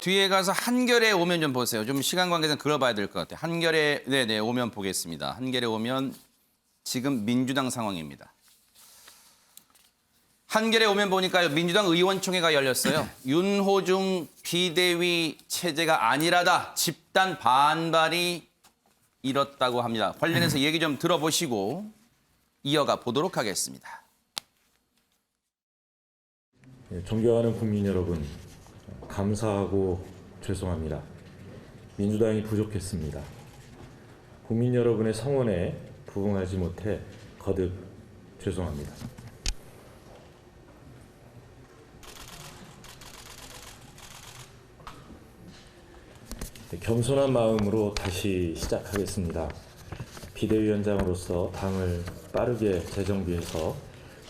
뒤에 가서 한결에 오면 좀 보세요. 좀 시간 관계상 걸어봐야 될 것 같아요. 한결에 네네 오면 보겠습니다. 한결에 오면 지금 민주당 상황입니다. 한결에 오면 보니까요. 민주당 의원총회가 열렸어요. 윤호중 비대위 체제가 아니라다 집단 반발이 일었다고 합니다. 관련해서 얘기 좀 들어보시고 이어가 보도록 하겠습니다. 존경하는 국민 여러분, 감사하고 죄송합니다. 민주당이 부족했습니다. 국민 여러분의 성원에 부응하지 못해 거듭 죄송합니다. 겸손한 마음으로 다시 시작하겠습니다. 비대위원장으로서 당을 빠르게 재정비해서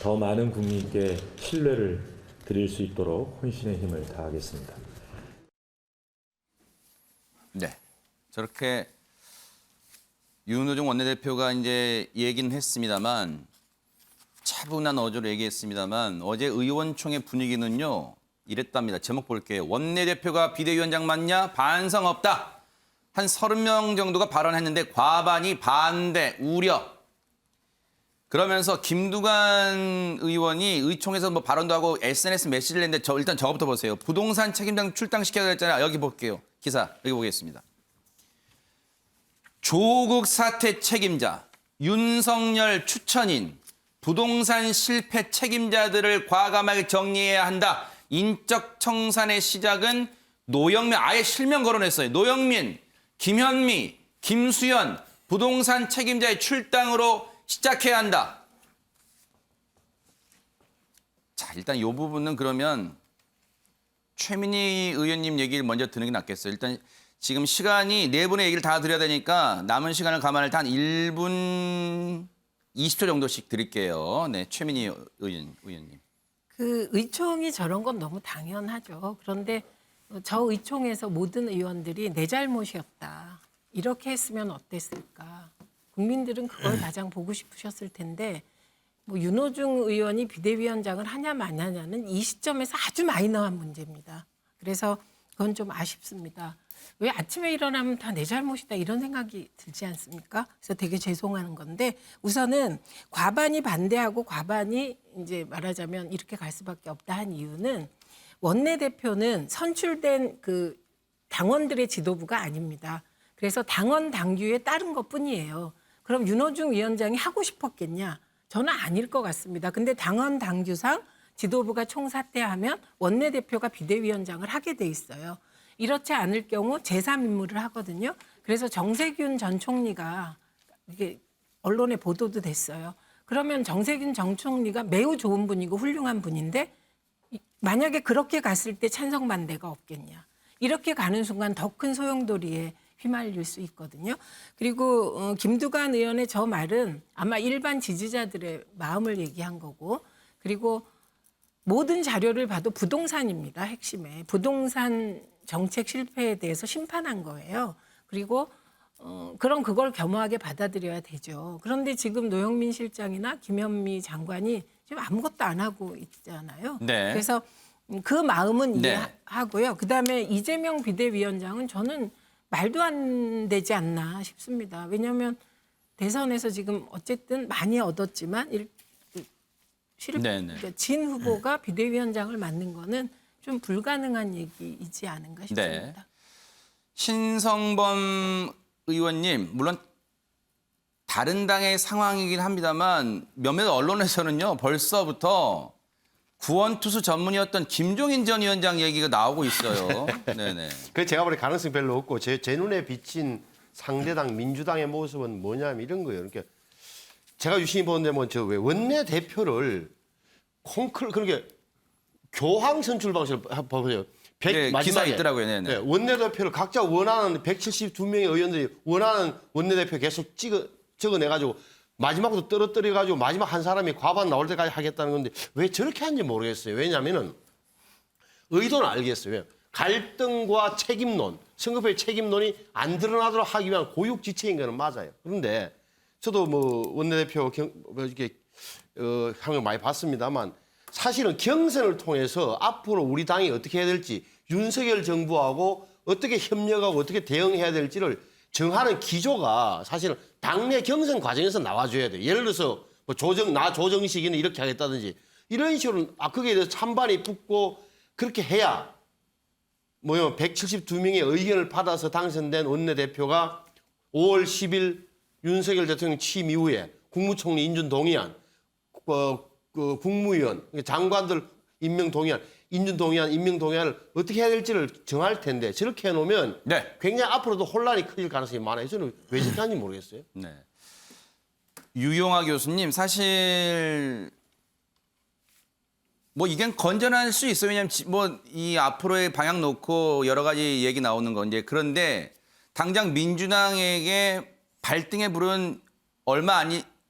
더 많은 국민께 신뢰를 드릴 수 있도록 혼신의 힘을 다하겠습니다. 네, 저렇게 윤호중 원내대표가 이제 얘기는 했습니다만 차분한 어조로 얘기했습니다만 어제 의원총회 분위기는요 이랬답니다. 제목 볼게요. 원내대표가 비대위원장 맞냐? 반성 없다. 한 30명 정도가 발언했는데 과반이 반대, 우려. 그러면서 김두관 의원이 의총에서 뭐 발언도 하고 SNS 메시지를 냈는데 일단 저거부터 보세요. 부동산 책임장 출당시켜야 했잖아요. 여기 볼게요. 기사 여기 보겠습니다. 조국 사태 책임자, 윤석열 추천인, 부동산 실패 책임자들을 과감하게 정리해야 한다. 인적 청산의 시작은 노영민, 아예 실명 거론했어요. 노영민, 김현미, 김수현, 부동산 책임자의 출당으로 시작해야 한다. 자, 일단 이 부분은 그러면 최민희 의원님 얘기를 먼저 듣는 게 낫겠어요. 일단 지금 시간이 네 분의 얘기를 다 드려야 되니까 남은 시간을 감안할 때 한 1분 20초 정도씩 드릴게요. 네, 최민희 의원님. 그 의총이 저런 건 너무 당연하죠. 그런데 저 의총에서 모든 의원들이 내 잘못이었다. 이렇게 했으면 어땠을까? 국민들은 그걸 가장 보고 싶으셨을 텐데 뭐 윤호중 의원이 비대위원장을 하냐 마냐냐는 이 시점에서 아주 마이너한 문제입니다. 그래서 그건 좀 아쉽습니다. 왜 아침에 일어나면 다 내 잘못이다 이런 생각이 들지 않습니까? 그래서 되게 죄송한 건데 우선은 과반이 반대하고 과반이 이제 말하자면 이렇게 갈 수밖에 없다 한 이유는 원내대표는 선출된 그 당원들의 지도부가 아닙니다. 그래서 당원 당규에 따른 것뿐이에요. 그럼 윤호중 위원장이 하고 싶었겠냐? 저는 아닐 것 같습니다. 근데 당원 당규상 지도부가 총사퇴하면 원내대표가 비대위원장을 하게 돼 있어요. 이렇지 않을 경우 제3임무를 하거든요. 그래서 정세균 전 총리가 이게 언론에 보도도 됐어요. 그러면 정세균 전 총리가 매우 좋은 분이고 훌륭한 분인데 만약에 그렇게 갔을 때 찬성 반대가 없겠냐. 이렇게 가는 순간 더 큰 소용돌이에 휘말릴 수 있거든요. 그리고 김두관 의원의 저 말은 아마 일반 지지자들의 마음을 얘기한 거고 그리고 모든 자료를 봐도 부동산입니다. 핵심에. 부동산 정책 실패에 대해서 심판한 거예요. 그리고 그럼 그걸 겸허하게 받아들여야 되죠. 그런데 지금 노영민 실장이나 김현미 장관이 지금 아무것도 안 하고 있잖아요. 네. 그래서 그 마음은 네. 이해하고요. 그다음에 이재명 비대위원장은 저는 말도 안 되지 않나 싶습니다. 왜냐하면 대선에서 지금 어쨌든 많이 얻었지만 그러니까 진 후보가 비대위원장을 맡는 거는 좀 불가능한 얘기이지 않은가 싶습니다. 네. 신성범 의원님, 물론 다른 당의 상황이긴 합니다만 몇몇 언론에서는요 벌써부터 구원투수 전문이었던 김종인 전 위원장 얘기가 나오고 있어요. 네네. 그 제가 보기에 가능성이 별로 없고 제 눈에 비친 상대당 민주당의 모습은 뭐냐면 이런 거예요. 그러니까 제가 유심히 보는데 뭐 저 왜 원내 대표를 그렇게 교황 선출 방식을 봐보세요. 네, 기사 있더라고요. 네네. 네, 원내대표를 각자 원하는 172명의 의원들이 원하는 원내대표 계속 적어내가지고 마지막으로 떨어뜨려가지고 마지막 한 사람이 과반 나올 때까지 하겠다는 건데 왜 저렇게 하는지 모르겠어요. 왜냐하면은 의도는 알겠어요. 갈등과 책임론, 선거표의 책임론이 안 드러나도록 하기 위한 고육지책인 거는 맞아요. 그런데 저도 뭐 원내대표 이렇게 향을 많이 봤습니다만 사실은 경선을 통해서 앞으로 우리 당이 어떻게 해야 될지 윤석열 정부하고 어떻게 협력하고 어떻게 대응해야 될지를 정하는 기조가 사실은 당내 경선 과정에서 나와줘야 돼요. 예를 들어서 뭐 조정 시기는 이렇게 하겠다든지 이런 식으로 거기에 대해서 찬반이 붙고 그렇게 해야 172명의 의견을 받아서 당선된 원내대표가 5월 10일 윤석열 대통령 취임 이후에 국무총리 인준 동의안, 국무위원, 장관들 임명 동의안, 인준 동의안, 임명 동의안을 어떻게 해야 될지를 정할 텐데 저렇게 해놓으면 네. 굉장히 앞으로도 혼란이 커질 가능성이 많아요. 저는 왜 저렇게 하는지 모르겠어요. 네. 유용하 교수님, 사실 뭐 이게 건전할 수 있어요. 왜냐하면 뭐 이 앞으로의 방향 놓고 여러 가지 얘기 나오는 건데 그런데 당장 민주당에게 발등에 불은 얼마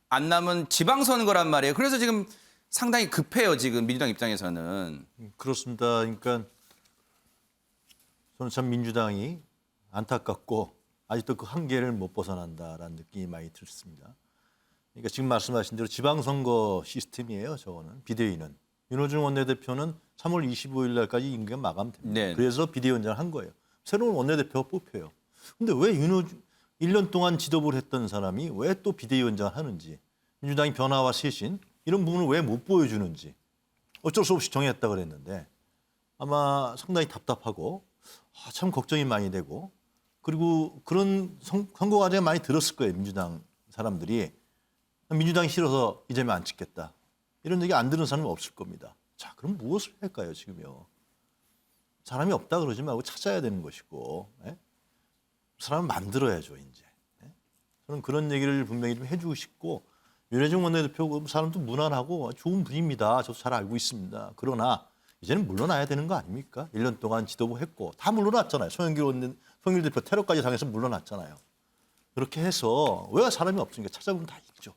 안 남은 지방선거란 말이에요. 그래서 지금 상당히 급해요. 지금 민주당 입장에서는. 그렇습니다. 그러니까 저는 참 민주당이 안타깝고 아직도 그 한계를 못 벗어난다라는 느낌이 많이 들습니다. 그러니까 지금 말씀하신 대로 지방선거 시스템이에요. 저거는 비대위는. 윤호중 원내대표는 3월 25일 날까지 임기가 마감됩니다. 네. 그래서 비대위원장을 한 거예요. 새로운 원내대표가 뽑혀요. 근데 왜 윤호중 1년 동안 지도부를 했던 사람이 왜 또 비대위원장을 하는지 민주당이 변화와 쇄신 이런 부분을 왜 못 보여주는지 어쩔 수 없이 정했다 그랬는데 아마 상당히 답답하고 참 걱정이 많이 되고 그리고 그런 선거 과정에 많이 들었을 거예요. 민주당 사람들이 민주당이 싫어서 이재명 안 찍겠다. 이런 얘기 안 들은 사람은 없을 겁니다. 자, 그럼 무엇을 할까요, 지금요? 사람이 없다 그러지 말고 찾아야 되는 것이고 사람을 만들어야죠, 이제. 저는 그런 얘기를 분명히 좀 해주고 싶고 윤호중 원내대표 사람도 무난하고 좋은 분입니다. 저도 잘 알고 있습니다. 그러나 이제는 물러나야 되는 거 아닙니까? 1년 동안 지도부 했고 다 물러났잖아요. 송영길 대표 테러까지 당해서 물러났잖아요. 그렇게 해서 왜 사람이 없으니까 찾아보면 다 있죠.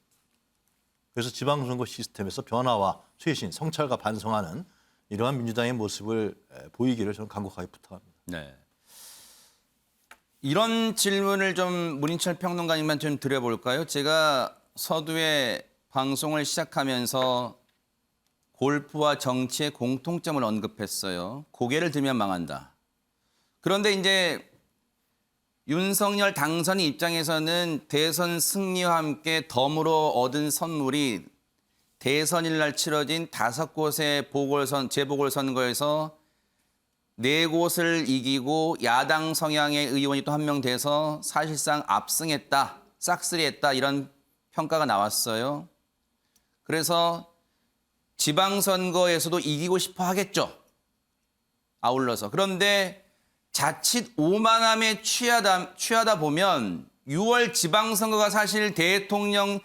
그래서 지방선거 시스템에서 변화와 쇄신, 성찰과 반성하는 이러한 민주당의 모습을 보이기를 저는 간곡하게 부탁합니다. 네. 이런 질문을 좀 문인철 평론가님만 좀 드려볼까요? 제가 서두에 방송을 시작하면서 골프와 정치의 공통점을 언급했어요. 고개를 들면 망한다. 그런데 이제 윤석열 당선인 입장에서는 대선 승리와 함께 덤으로 얻은 선물이 대선일 날 치러진 5곳의 재보궐선거에서 4곳을 이기고 야당 성향의 의원이 또 한 명 돼서 사실상 압승했다, 싹쓸이했다 이런 평가가 나왔어요. 그래서 지방선거에서도 이기고 싶어 하겠죠. 아울러서. 그런데 자칫 오만함에 취하다 보면 6월 지방선거가 사실 대통령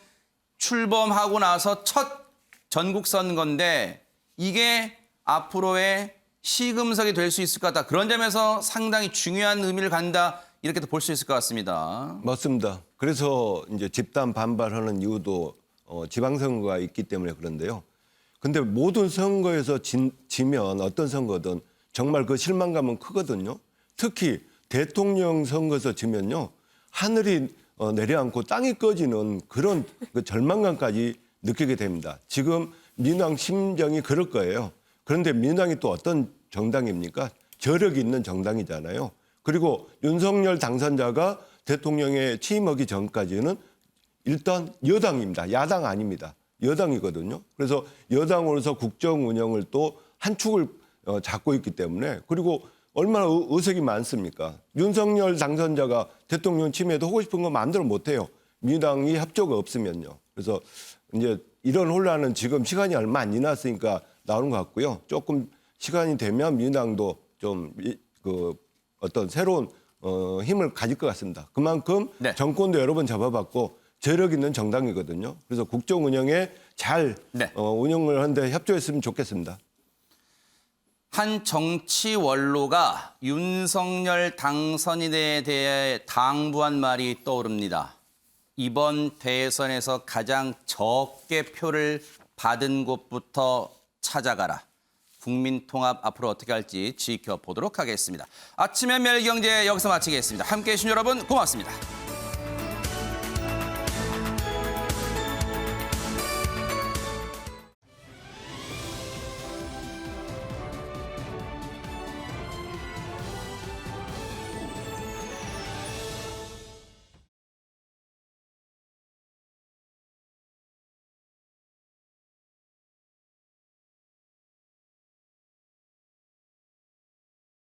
출범하고 나서 첫 전국선거인데 이게 앞으로의 시금석이 될 수 있을 것 같다. 그런 점에서 상당히 중요한 의미를 갖는다. 이렇게도 볼 수 있을 것 같습니다. 맞습니다. 그래서 이제 집단 반발하는 이유도 지방선거가 있기 때문에 그런데요. 근데 모든 선거에서 지면 어떤 선거든 정말 그 실망감은 크거든요. 특히 대통령 선거에서 지면요. 하늘이 내려앉고 땅이 꺼지는 그런 그 절망감까지 느끼게 됩니다. 지금 민주당 심정이 그럴 거예요. 그런데 민주당이 또 어떤 정당입니까? 저력이 있는 정당이잖아요. 그리고 윤석열 당선자가 대통령에 취임하기 전까지는 일단 여당입니다. 야당 아닙니다. 여당이거든요. 그래서 여당으로서 국정 운영을 또 한 축을 잡고 있기 때문에 그리고 얼마나 의석이 많습니까? 윤석열 당선자가 대통령 취임해도 하고 싶은 거 마음대로 못해요. 민주당이 협조가 없으면요. 그래서 이제 이런 혼란은 지금 시간이 얼마 안 지났으니까 나오는 것 같고요. 조금 시간이 되면 민주당도 좀 어떤 새로운 힘을 가질 것 같습니다. 그만큼 네. 정권도 여러 번 잡아봤고 저력 있는 정당이거든요. 그래서 국정 운영에 잘 네. 운영을 하는데 협조했으면 좋겠습니다. 한 정치 원로가 윤석열 당선인에 대해 당부한 말이 떠오릅니다. 이번 대선에서 가장 적게 표를 받은 곳부터 찾아가라. 국민통합 앞으로 어떻게 할지 지켜보도록 하겠습니다. 아침의 매일경제 여기서 마치겠습니다. 함께해 주신 여러분 고맙습니다.